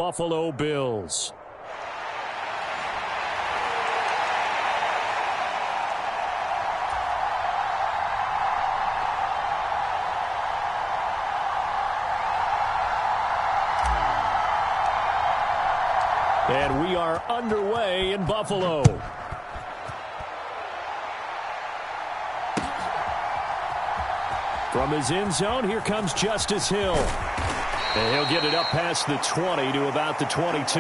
Buffalo Bills. And we are underway in Buffalo. From his end zone, here comes Justice Hill. And he'll get it up past the 20 to about the 22.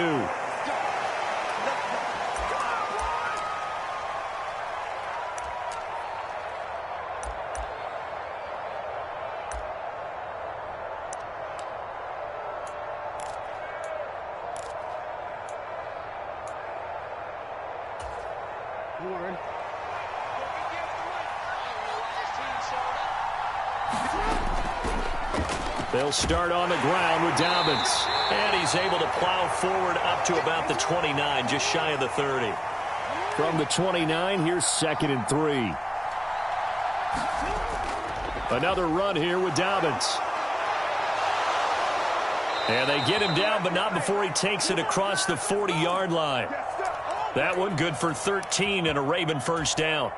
They'll start on the ground with Dobbins. And he's able to plow forward up to about the 29, just shy of the 30. From the 29, here's 2nd and 3. Another run here with Dobbins. And they get him down, but not before he takes it across the 40-yard line. That one good for 13 and a Raven first down.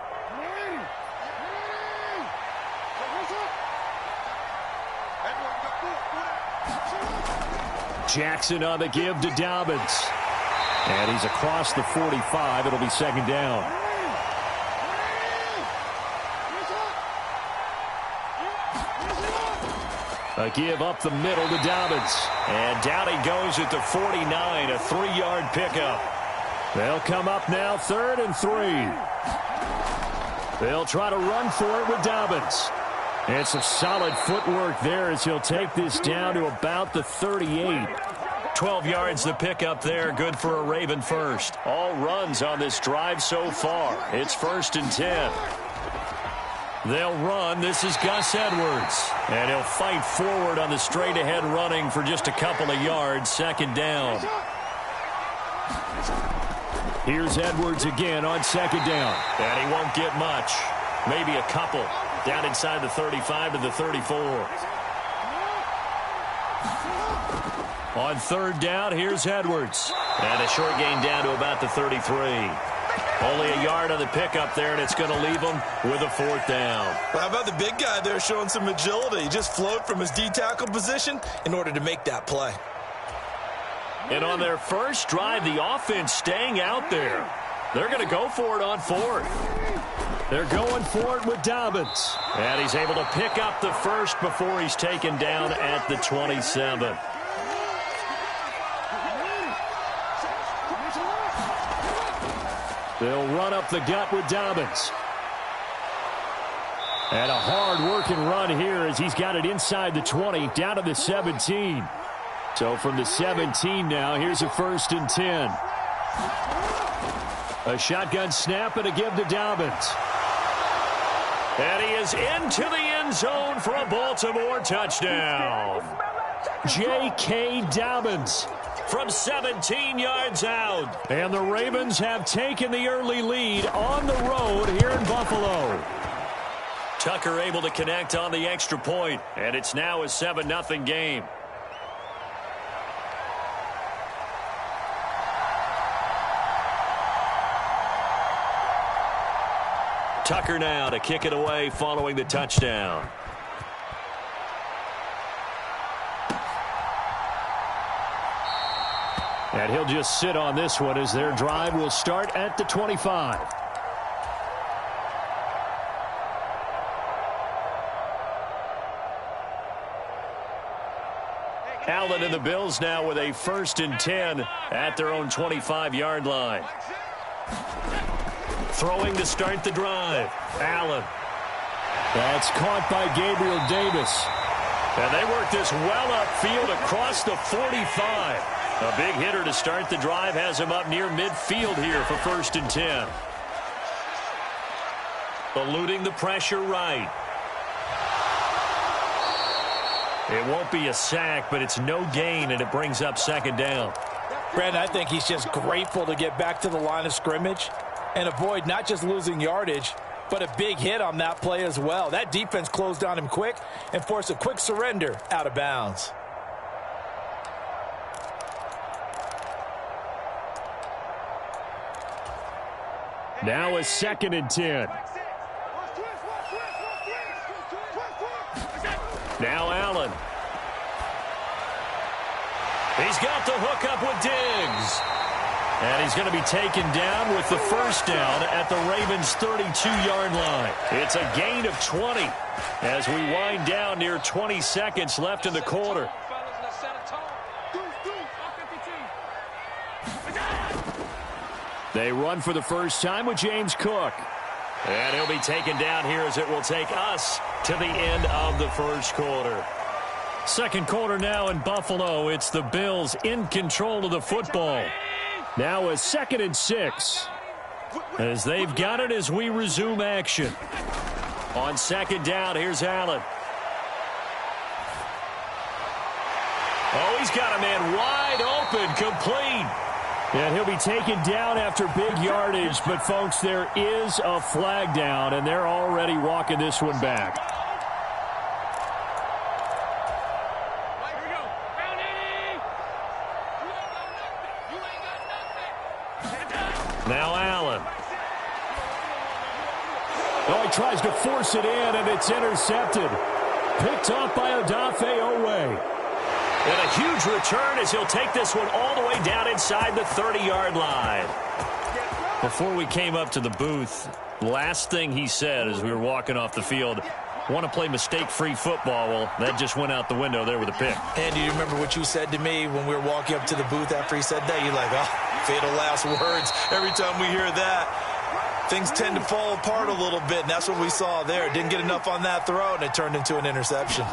Jackson on the give to Dobbins. And he's across the 45. It'll be 2nd down. A give up the middle to Dobbins. And down he goes at the 49, a 3-yard pickup. They'll come up now 3rd and 3. They'll try to run for it with Dobbins. And some solid footwork there as he'll take this down to about the 38. 12 yards the pickup there, good for a Raven first. All runs on this drive so far. It's 1st and 10. They'll run. This is Gus Edwards. And he'll fight forward on the straight-ahead running for just a couple of yards. 2nd down. Here's Edwards again on 2nd down. And he won't get much. Maybe a couple. Down inside the 35 to the 34. On 3rd down, here's Edwards. And a short gain down to about the 33. Only a yard on the pickup there, and it's going to leave him with a 4th down. Well, how about the big guy there showing some agility? He just flowed from his D-tackle position in order to make that play. And on their first drive, the offense staying out there. They're going to go for it on 4th. They're going for it with Dobbins. And he's able to pick up the first before he's taken down at the 27. They'll run up the gut with Dobbins. And a hard-working run here as he's got it inside the 20, down to the 17. So from the 17 now, here's a 1st and 10. A shotgun snap and a give to Dobbins. And he is into the end zone for a Baltimore touchdown. J.K. Dobbins from 17 yards out. And the Ravens have taken the early lead on the road here in Buffalo. Tucker able to connect on the extra point, and it's now a 7-0 game. Tucker now to kick it away following the touchdown. And he'll just sit on this one as their drive will start at the 25. Allen and the Bills now with a 1st and 10 at their own 25-yard line. Throwing to start the drive. Allen. That's caught by Gabriel Davis. And they work this well upfield across the 45. A big hitter to start the drive has him up near midfield here for 1st and 10. Eluding the pressure right. It won't be a sack, but it's no gain, and it brings up 2nd down. Brandon, I think he's just grateful to get back to the line of scrimmage and avoid not just losing yardage, but a big hit on that play as well. That defense closed on him quick and forced a quick surrender out of bounds. Now a 2nd and 10. Now Allen. He's got the hook up with Diggs. And he's going to be taken down with the first down at the Ravens' 32-yard line. It's a gain of 20 as we wind down near 20 seconds left in the quarter. They run for the first time with James Cook. And he'll be taken down here as it will take us to the end of the first quarter. Second quarter now in Buffalo. It's the Bills in control of the football. Now a 2nd and 6. As they've got it as we resume action. On 2nd down, here's Allen. Oh, he's got a man wide open, complete. And he'll be taken down after big yardage. But, folks, there is a flag down, and they're already walking this one back. Now Allen. Oh, he tries to force it in, and it's intercepted. Picked off by Odafe Owe. And a huge return as he'll take this one all the way down inside the 30-yard line. Before we came up to the booth, last thing he said as we were walking off the field, want to play mistake-free football. Well, that just went out the window there with a pick. And do you remember what you said to me when we were walking up to the booth after he said that? You're like, oh, fatal last words. Every time we hear that, things tend to fall apart a little bit, and that's what we saw there. Didn't get enough on that throw, and it turned into an interception.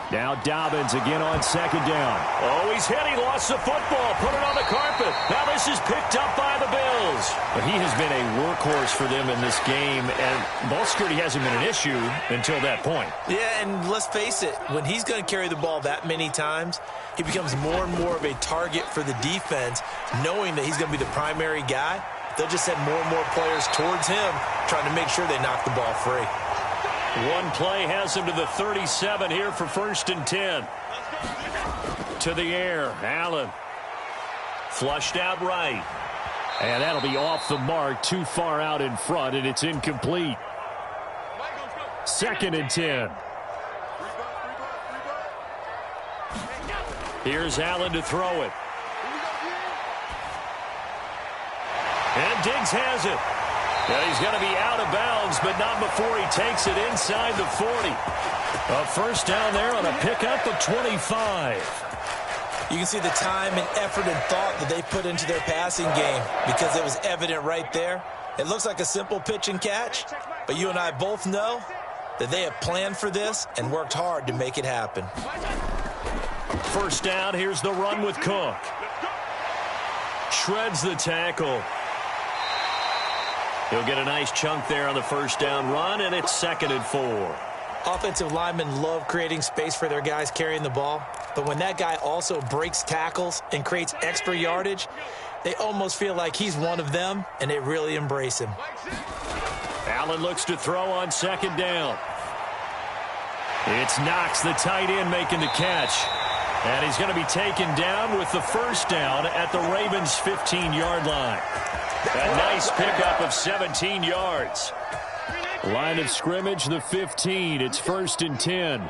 Now Dobbins again on 2nd down. Oh, he's hit. He lost the football. Put it on the carpet. Now this is picked up by the Bills. But he has been a workhorse for them in this game, and ball security hasn't been an issue until that point. Yeah, and let's face it, when he's going to carry the ball that many times, he becomes more and more of a target for the defense, knowing that he's going to be the primary guy. They'll just send more and more players towards him, trying to make sure they knock the ball free. One play has him to the 37 here for 1st and 10. To the air, Allen. Flushed out right. And that'll be off the mark, too far out in front, and it's incomplete. 2nd and 10. Here's Allen to throw it. And Diggs has it. And he's going to be out of bounds, but not before he takes it inside the 40. A first down there on a pickup of 25. You can see the time and effort and thought that they put into their passing game because it was evident right there. It looks like a simple pitch and catch, but you and I both know that they have planned for this and worked hard to make it happen. First down, here's the run with Cook. Shreds the tackle. He'll get a nice chunk there on the first down run, and it's 2nd and 4. Offensive linemen love creating space for their guys carrying the ball, but when that guy also breaks tackles and creates extra yardage, they almost feel like he's one of them, and they really embrace him. Allen looks to throw on 2nd down. It's Knox, the tight end, making the catch. And he's going to be taken down with the first down at the Ravens' 15-yard line. A nice pickup of 17 yards. Line of scrimmage, the 15. It's 1st and 10.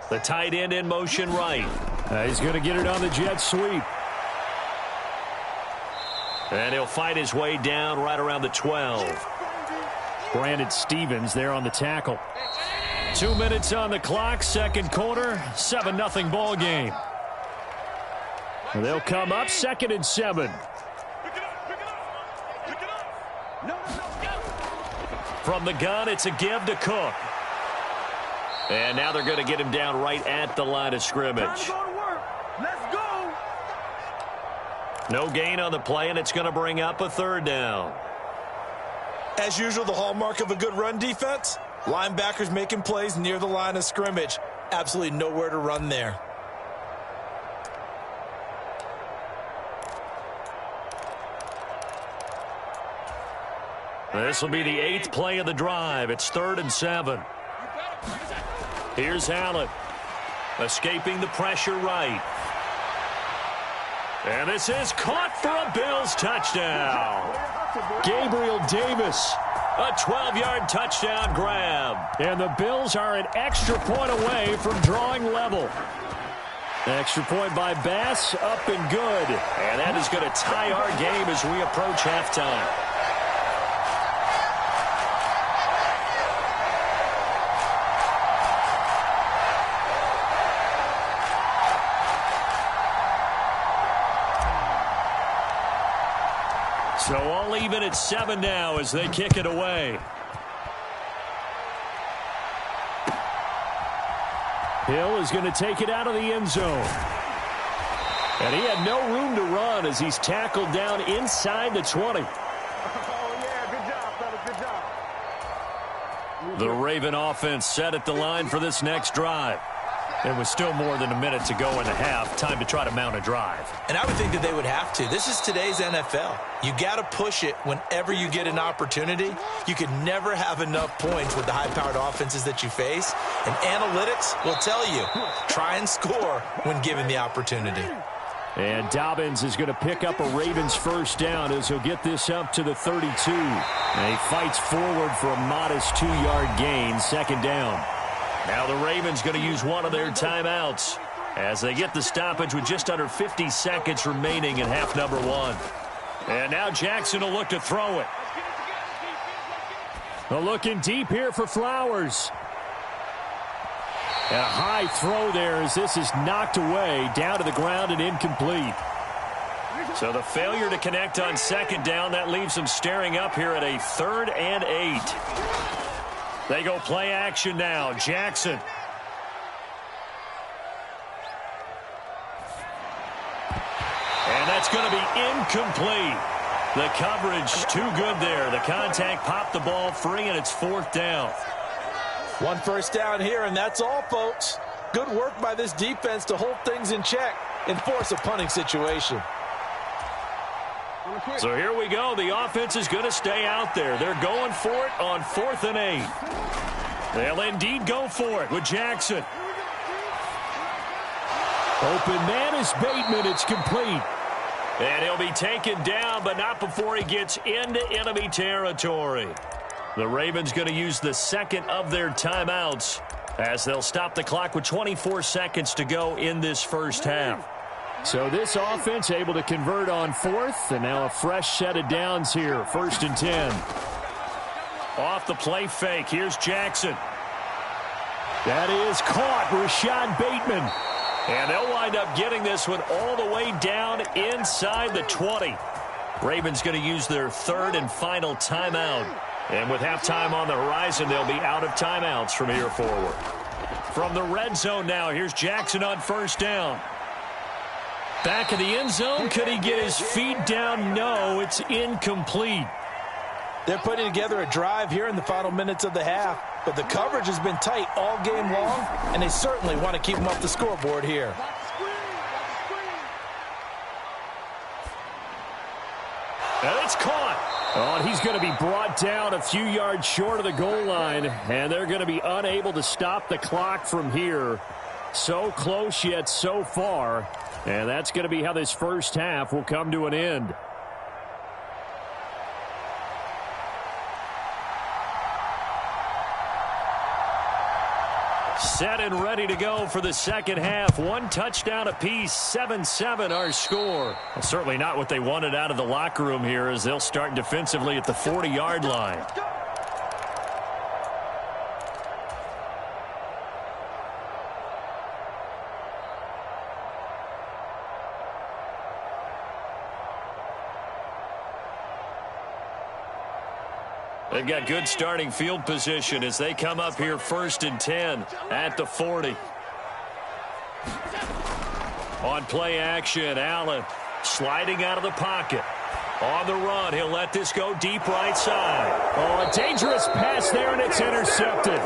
The tight end in motion right. He's going to get it on the jet sweep. And he'll fight his way down right around the 12. Brandon Stevens there on the tackle. 2 minutes on the clock, second quarter, 7-0 ball game. They'll come up 2nd and 7. From the gun, it's a give to Cook. And now they're going to get him down right at the line of scrimmage. No gain on the play, and it's going to bring up a 3rd down. As usual, the hallmark of a good run defense, linebackers making plays near the line of scrimmage. Absolutely nowhere to run there. This will be the 8th play of the drive. It's 3rd and 7. Here's Allen. Escaping the pressure right. And this is caught for a Bills touchdown. Gabriel Davis. A 12-yard touchdown grab. And the Bills are an extra point away from drawing level. Extra point by Bass, up and good. And that is going to tie our game as we approach halftime. So all even at 7 now as they kick it away. Hill is going to take it out of the end zone. And he had no room to run as he's tackled down inside the 20. Oh, yeah, good job, fellas, good job. The Raven offense set at the line for this next drive. There was still more than a minute to go in the half. Time to try to mount a drive. And I would think that they would have to. This is today's NFL. You got to push it whenever you get an opportunity. You can never have enough points with the high-powered offenses that you face. And analytics will tell you, try and score when given the opportunity. And Dobbins is going to pick up a Ravens first down as he'll get this up to the 32. And he fights forward for a modest 2-yard gain, second down. Now the Ravens going to use one of their timeouts as they get the stoppage with just under 50 seconds remaining in half number 1. And now Jackson will look to throw it. Looking deep here for Flowers. And a high throw there as this is knocked away, down to the ground and incomplete. So the failure to connect on second down, that leaves them staring up here at a 3rd and 8. They go play action now. Jackson. And that's going to be incomplete. The coverage too good there. The contact popped the ball free, and it's 4th down. One first down here, and that's all, folks. Good work by this defense to hold things in check and force a punting situation. So here we go. The offense is going to stay out there. They're going for it on 4th and 8. They'll indeed go for it with Jackson. Open man is Bateman. It's complete. And he'll be taken down, but not before he gets into enemy territory. The Ravens going to use the second of their timeouts as they'll stop the clock with 24 seconds to go in this first half. So this offense able to convert on 4th, and now a fresh set of downs here, 1st and 10. Off the play fake, here's Jackson. That is caught, Rashad Bateman. And they'll wind up getting this one all the way down inside the 20. Ravens going to use their 3rd and final timeout. And with halftime on the horizon, they'll be out of timeouts from here forward. From the red zone now, here's Jackson on first down. Back in the end zone, could he get his feet down? No, it's incomplete. They're putting together a drive here in the final minutes of the half, but the coverage has been tight all game long, and they certainly want to keep them off the scoreboard here. And it's caught. Oh, and he's going to be brought down a few yards short of the goal line, and they're going to be unable to stop the clock from here. So close yet so far, and that's going to be how this first half will come to an end. Set and ready to go for the second half. One touchdown apiece, 7-7 our score. Well, certainly not what they wanted out of the locker room here as they'll start defensively at the 40-yard line. They've got good starting field position as they come up here 1st and 10 at the 40. On play action, Allen sliding out of the pocket. On the run, he'll let this go deep right side. Oh, a dangerous pass there, and it's intercepted.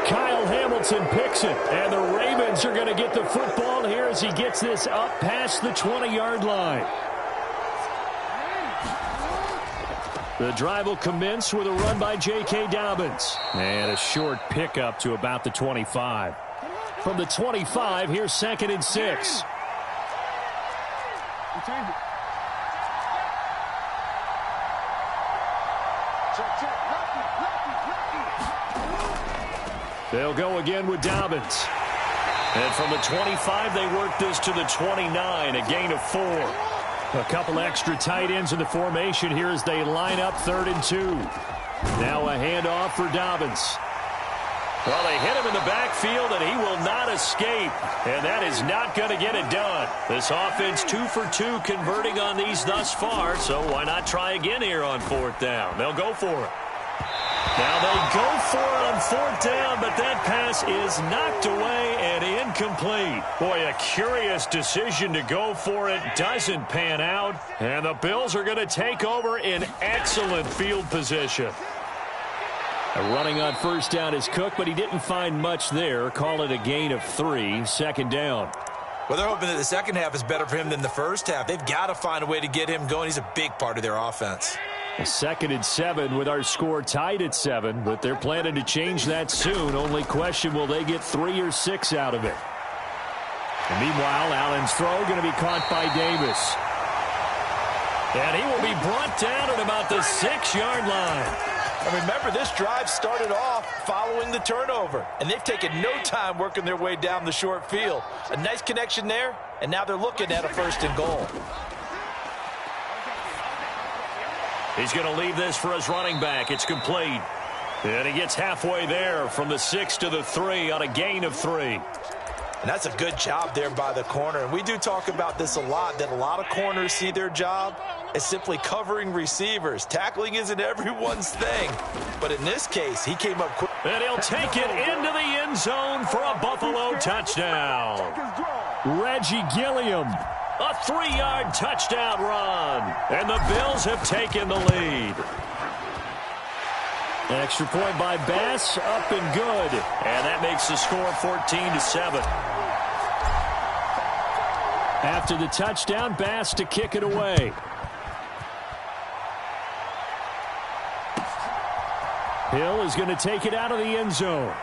Kyle Hamilton picks it, and the Ravens are going to get the football here as he gets this up past the 20-yard line. The drive will commence with a run by J.K. Dobbins. And a short pickup to about the 25. From the 25, here's 2nd and 6. Change it. Check. Lefty. They'll go again with Dobbins. And from the 25, they work this to the 29, a gain of 4. A couple extra tight ends in the formation here as they line up 3rd and 2. Now a handoff for Dobbins. Well, they hit him in the backfield, and he will not escape. And that is not going to get it done. This offense 2 for 2 converting on these thus far, so why not try again here on 4th down? They'll go for it. Now they go for it on 4th down, but that pass is knocked away and incomplete. Boy, a curious decision to go for it. Doesn't pan out, and the Bills are going to take over in excellent field position. Running on 1st down is Cook, but he didn't find much there. Call it a gain of 3, 2nd down. Well, they're hoping that the second half is better for him than the first half. They've got to find a way to get him going. He's a big part of their offense. 2nd and 7 with our score tied at 7, but they're planning to change that soon. Only question, will they get 3 or 6 out of it? And meanwhile, Allen's throw going to be caught by Davis. And he will be brought down at about the 6-yard line. And remember, this drive started off following the turnover, and they've taken no time working their way down the short field. A nice connection there, and now they're looking at a 1st and goal. He's going to leave this for his running back. It's complete. And he gets halfway there from the 6 to the 3 on a gain of 3. And that's a good job there by the corner. And we do talk about this a lot, that a lot of corners see their job as simply covering receivers. Tackling isn't everyone's thing. But in this case, he came up quick. And he'll take it into the end zone for a Buffalo touchdown. Reggie Gilliam, a 3-yard touchdown run. And the Bills have taken the lead. An extra point by Bass, up and good. And that makes the score 14-7. After the touchdown, Bass to kick it away. Hill is going to take it out of the end zone.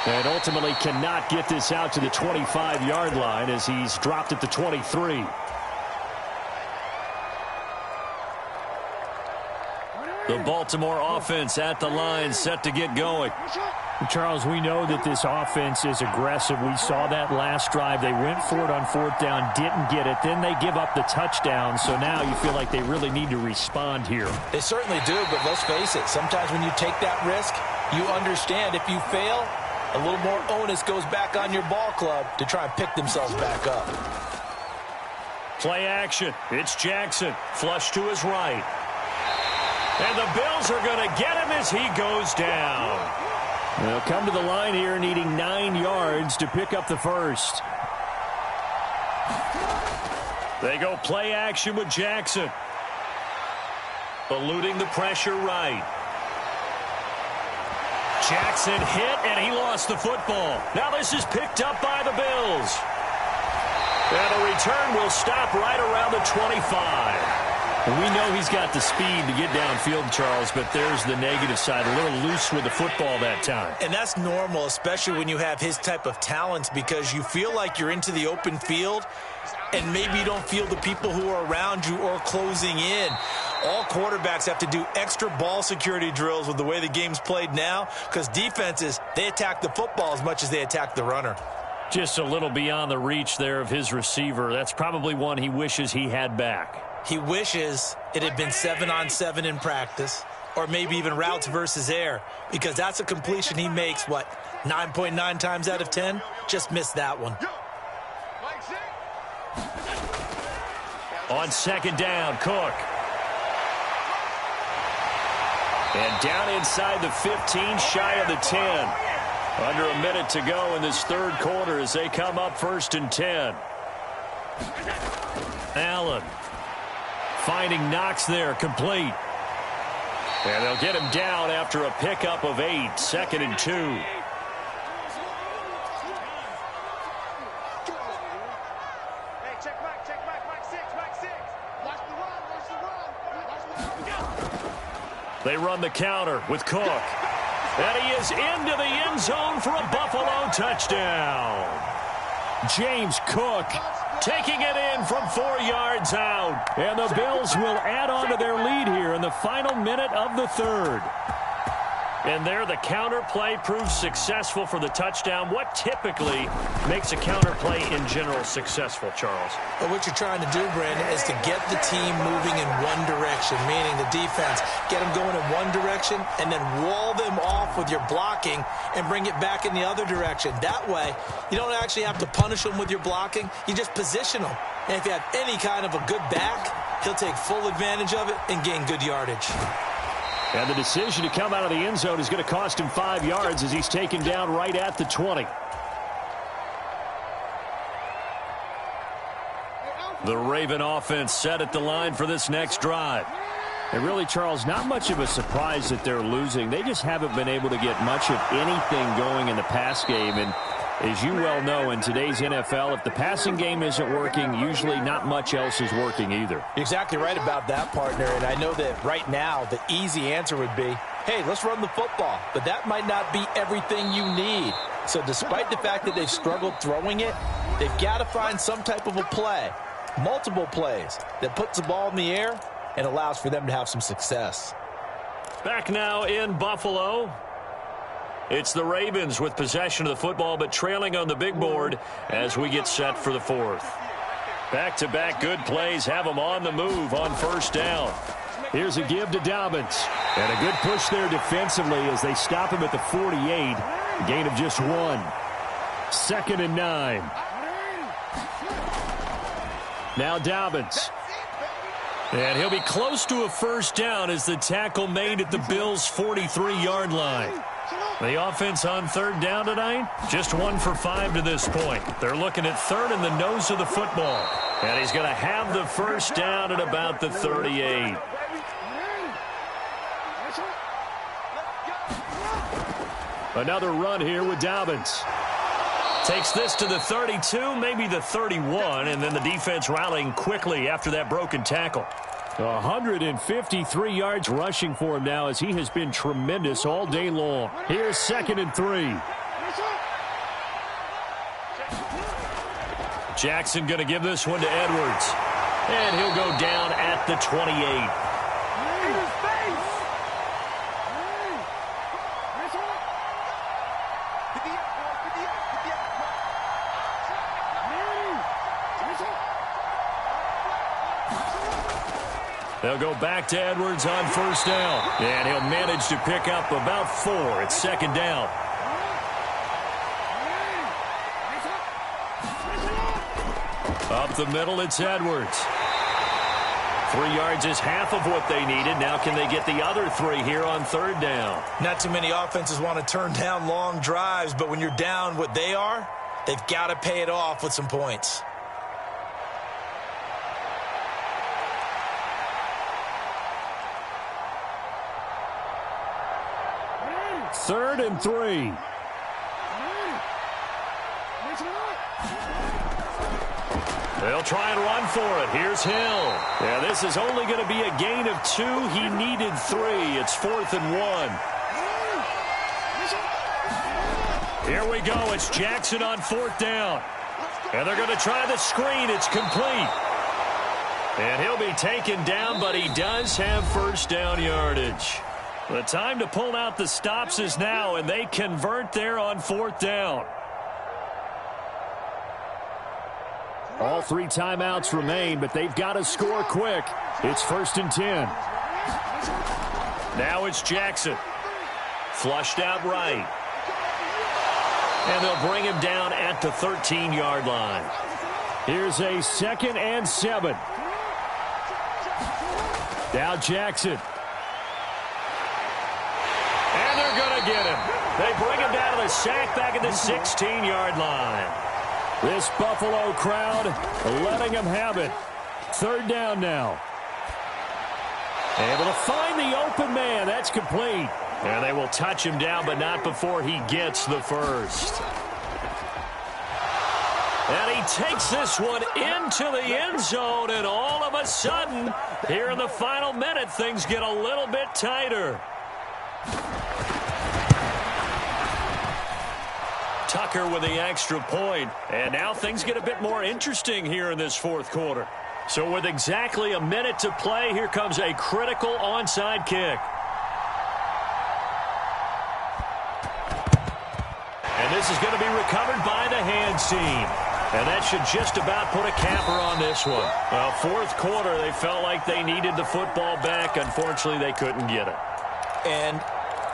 And ultimately cannot get this out to the 25-yard line as he's dropped at the 23. The Baltimore offense at the line, set to get going. Charles, we know that this offense is aggressive. We saw that last drive. They went for it on 4th down, didn't get it. Then they give up the touchdown. So now you feel like they really need to respond here. They certainly do, but let's face it. Sometimes when you take that risk, you understand if you fail, a little more onus goes back on your ball club to try and pick themselves back up. Play action. It's Jackson. Flush to his right. And the Bills are going to get him as he goes down. They'll come to the line here needing 9 yards to pick up the first. They go play action with Jackson. Eluding the pressure right. Jackson hit, and he lost the football. Now this is picked up by the Bills. And the return will stop right around the 25. We know he's got the speed to get downfield, Charles, but there's the negative side. A little loose with the football that time. And that's normal, especially when you have his type of talents, because you feel like you're into the open field, and maybe you don't feel the people who are around you or closing in. All quarterbacks have to do extra ball security drills with the way the game's played now, because defenses, they attack the football as much as they attack the runner. Just a little beyond the reach there of his receiver. That's probably one he wishes he had back. He wishes it had been 7-on-7 in practice, or maybe even routes versus air, because that's a completion he makes, 9.9 times out of 10? Just missed that one. On 2nd down, Cook. And down inside the 15, shy of the 10. Under a minute to go in this 3rd quarter as they come up 1st and 10. Allen. Finding Knox there, complete. And they'll get him down after a pickup of 8, 2nd and 2. Hey, check back, 6. Watch the run. They run the counter with Cook. And he is into the end zone for a Buffalo touchdown. James Cook taking it in from 4 yards out. And the Bills will add on to their lead here in the final minute of the third. And there, the counter play proves successful for the touchdown. What typically makes a counter play in general successful, Charles? Well, what you're trying to do, Brandon, is to get the team moving in one direction, meaning the defense, get them going in one direction and then wall them off with your blocking and bring it back in the other direction. That way, you don't actually have to punish them with your blocking. You just position them. And if you have any kind of a good back, he'll take full advantage of it and gain good yardage. And the decision to come out of the end zone is going to cost him 5 yards as he's taken down right at the 20. The Raven offense set at the line for this next drive. And really, Charles, not much of a surprise that they're losing. They just haven't been able to get much of anything going in the pass game. And as you well know, in today's NFL, if the passing game isn't working, usually not much else is working either. You're exactly right about that, partner. And I know that right now the easy answer would be, hey, let's run the football. But that might not be everything you need. So despite the fact that they've struggled throwing it, they've got to find some type of a play, multiple plays, that puts the ball in the air and allows for them to have some success. Back now in Buffalo. It's the Ravens with possession of the football, but trailing on the big board as we get set for the fourth. Back-to-back good plays have them on the move on first down. Here's a give to Dobbins. And a good push there defensively as they stop him at the 48. A gain of just 1. 2nd and 9. Now Dobbins. And he'll be close to a first down as the tackle made at the Bills' 43-yard line. The offense on third down tonight, just 1 for 5 to this point. They're looking at third in the nose of the football. And he's going to have the first down at about the 38. Another run here with Dobbins. Takes this to the 32, maybe the 31, and then the defense rallying quickly after that broken tackle. 153 yards rushing for him now as he has been tremendous all day long. Here's 2nd and 3. Jackson going to give this one to Edwards. And he'll go down at the 28. They'll go back to Edwards on first down. And he'll manage to pick up about 4. It's 2nd down. Up the middle, it's Edwards. 3 yards is half of what they needed. Now can they get the other 3 here on third down? Not too many offenses want to turn down long drives, but when you're down what they are, they've got to pay it off with some points. 3rd and 3. They'll try and run for it. Here's Hill. Yeah, this is only going to be a gain of 2. He needed 3. It's 4th and 1. Here we go. It's Jackson on 4th down. And they're going to try the screen. It's complete. And he'll be taken down, but he does have first down yardage. The time to pull out the stops is now, and they convert there on 4th down. All 3 timeouts remain, but they've got to score quick. It's 1st and 10. Now it's Jackson. Flushed out right. And they'll bring him down at the 13-yard line. Here's a 2nd and 7. Now Jackson. And they're going to get him. They bring him down to the sack back at the 16-yard line. This Buffalo crowd letting them have it. 3rd down now. Able to find the open man. That's complete. And they will touch him down, but not before he gets the first. And he takes this one into the end zone, and all of a sudden, here in the final minute, things get a little bit tighter. Tucker with the extra point. And now things get a bit more interesting here in this fourth quarter. So with exactly a minute to play, here comes a critical onside kick. And this is going to be recovered by the hands team. And that should just about put a capper on this one. Well, fourth quarter, they felt like they needed the football back. Unfortunately, they couldn't get it. And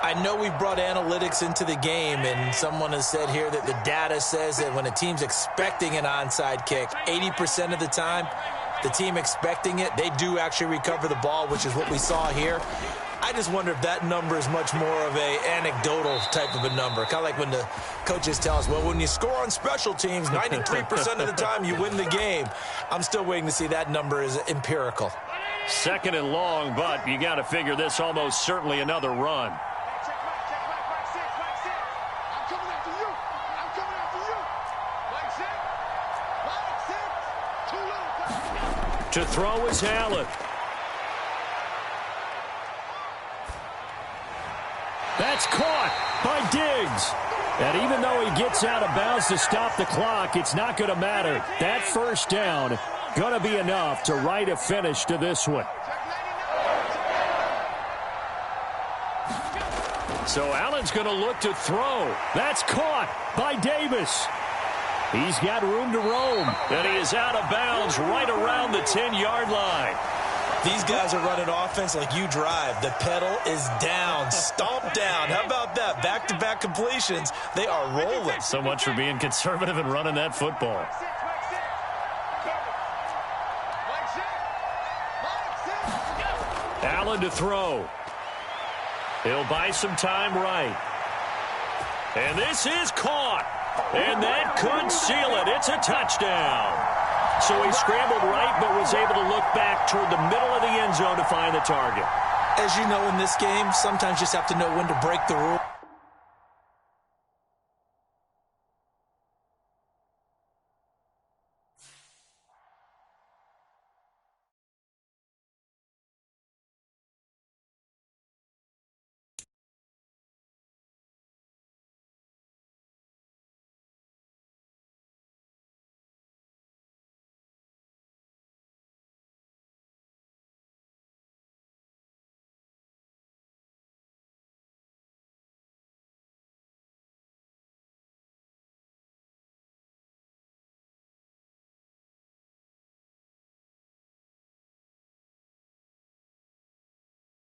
I know we've brought analytics into the game, and someone has said here that the data says that when a team's expecting an onside kick, 80% of the time, the team expecting it, they do actually recover the ball, which is what we saw here. I just wonder if that number is much more of a anecdotal type of a number. Kind of like when the coaches tell us, well, when you score on special teams, 93% of the time you win the game. I'm still waiting to see that number is empirical. Second and long, but you got to figure this almost certainly another run. Check back, six. I'm coming after you. Back six. Too little. To throw is Allen. That's caught by Diggs. And even though he gets out of bounds to stop the clock, it's not going to matter. That first down going to be enough to write a finish to this one. So Allen's going to look to throw. That's caught by Davis. He's got room to roam. And he is out of bounds right around the 10-yard line. These guys are running offense like you drive. The pedal is down, stomp down. How about that? Back-to-back completions. They are rolling. So much for being conservative and running that football. Allen to throw. He'll buy some time right. And this is caught. And that could seal it. It's a touchdown. So he scrambled right, but was able to look back toward the middle of the end zone to find the target. As you know in this game, sometimes you just have to know when to break the rule.